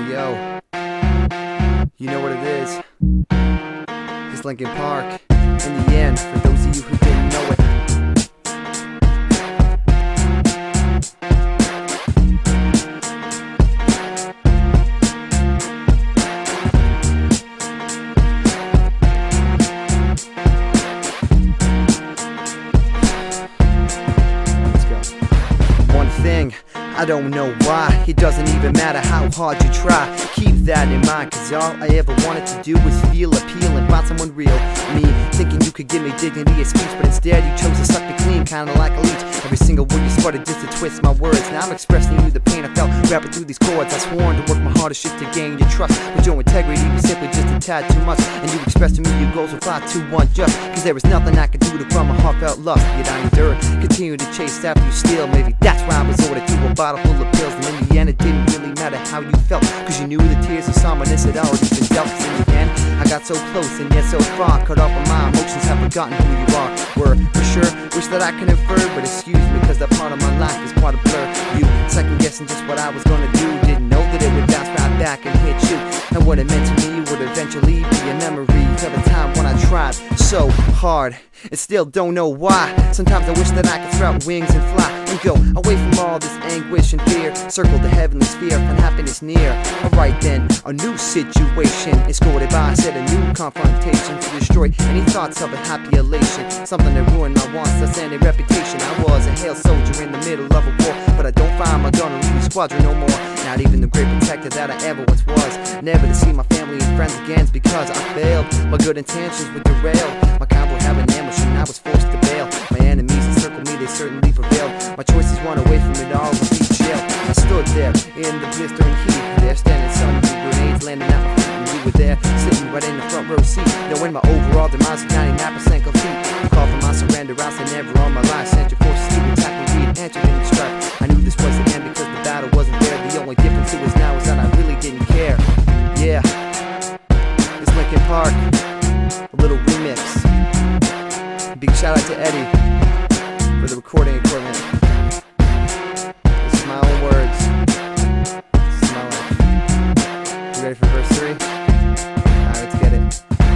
Hey yo, you know what it is. It's Linkin Park. In the end, for those of you who didn't know it. Let's go. One thing, I don't know why. It doesn't even matter how hard you try. Keep that in mind, cause all I ever wanted to do was feel appealing, find someone real. Me, thinking you could give me dignity of speech, but instead you chose to suck me clean, kinda like a leech. Every single word you sputtered just to twist my words. Now I'm expressing you the pain I felt rapping through these chords. I sworn to work my hardest shit to gain your trust, but your integrity was simply just a tad too much. And you expressed to me your goals were far too unjust, cause there was nothing I could do to quell my heartfelt lust. Yet I endured, continued to chase after you still. Maybe that's why I resorted to a bottle full of pills. And in the end it didn't really matter how you felt, cause you knew the tears of somberness had already been dealt. Cause in the end I got so close and yet so far, caught up on my emotions, have forgotten who you are. Were for sure, wish that I could infer, but excuse me, cause that part of my life is quite a blur. You second guessing just what I was gonna do, didn't know that it would bounce right back and hit you. And what it meant to me would eventually be a memory of a time when I tried so hard and still don't know why. Sometimes I wish that I could sprout wings and fly and go away from all this anguish and fear, circle the heavenly sphere, find happiness near. Alright then, a new situation escorted by a set of new confrontation to destroy any thoughts of a happy elation. Something that ruined my once outstanding reputation. I was a hail soldier in the middle of a war, but I don't find my gun or leave the squadron no more. Not even the great protector that I ever once was. Never to see my family and friends again because I failed. My good intentions were derailed. My kind would have an ambush and I was forced to bail. My enemies encircled me, they certainly prevailed. My choices run away from it all would be jail. I stood there in the blistering heat, there standing sun, grenades landing at my feet, and we were there sitting right in the front row seat, knowing my overall demise was 99% complete. Call for my surrender, I said never on my life. Sent your forces to attack me, read, answered in the strife. I knew this was the end because the battle wasn't there. The only difference it was now is that I really didn't care. Yeah, it's Linkin Park, a little remix. Big shout out to Eddie for the recording equipment. This is my own words. This is my life. You ready for verse 3? Alright, let's get it.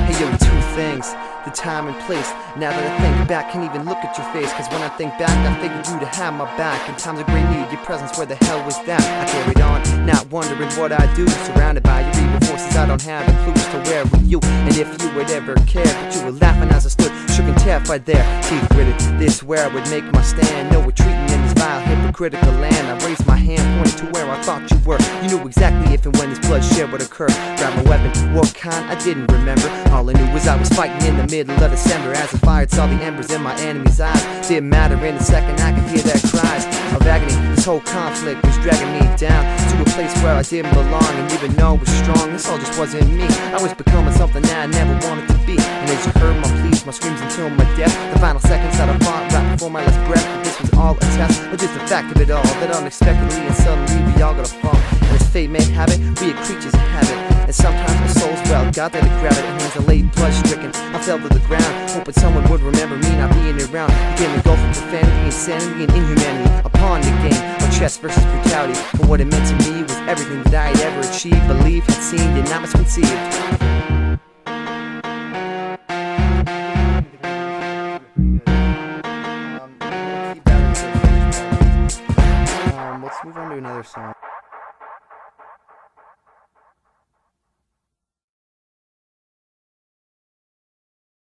Hey yo, two things, the time and place. Now that I think back, can't even look at your face, cause when I think back, I figured you to have my back. In times of great need, your presence, where the hell was that? I carried on, not wondering what I do, surrounded by your evil forces, I don't have the clues to where were you, and if you would ever care. But you were laughing as I stood, shook and terrified there, teeth gritted. This where I would make my stand, no retreating in this vile, hypocritical land. I raised my hand, pointed to where I thought you were. You knew exactly if and when this bloodshed would occur. Grabbed my weapon, what kind, I didn't remember. All I knew was I was fighting in the middle of December. As I fired, saw the embers in my enemy's eyes. Didn't matter, in a second I could hear their cries of agony. This whole conflict was dragging me down to a place where I didn't belong. And even though I was strong, this all just wasn't me. I was becoming something that I never wanted to be. And as you heard my pleas, my screams until my death, the final seconds that I fought right before my last breath, this was all a test, or just the fact of it all, that unexpectedly and suddenly we all got a fall. And as fate may have it, we are creatures of habit, and sometimes our souls, well, got there to grab it. And hands are laid blood stricken, I fell to the ground, hoping someone would remember me not being around. Became a gulf of profanity, insanity, and inhumanity upon the game of chess versus brutality. But what it meant to me was everything that I had ever achieved, believed, had seen, did not misconceived. Let's move on to another song.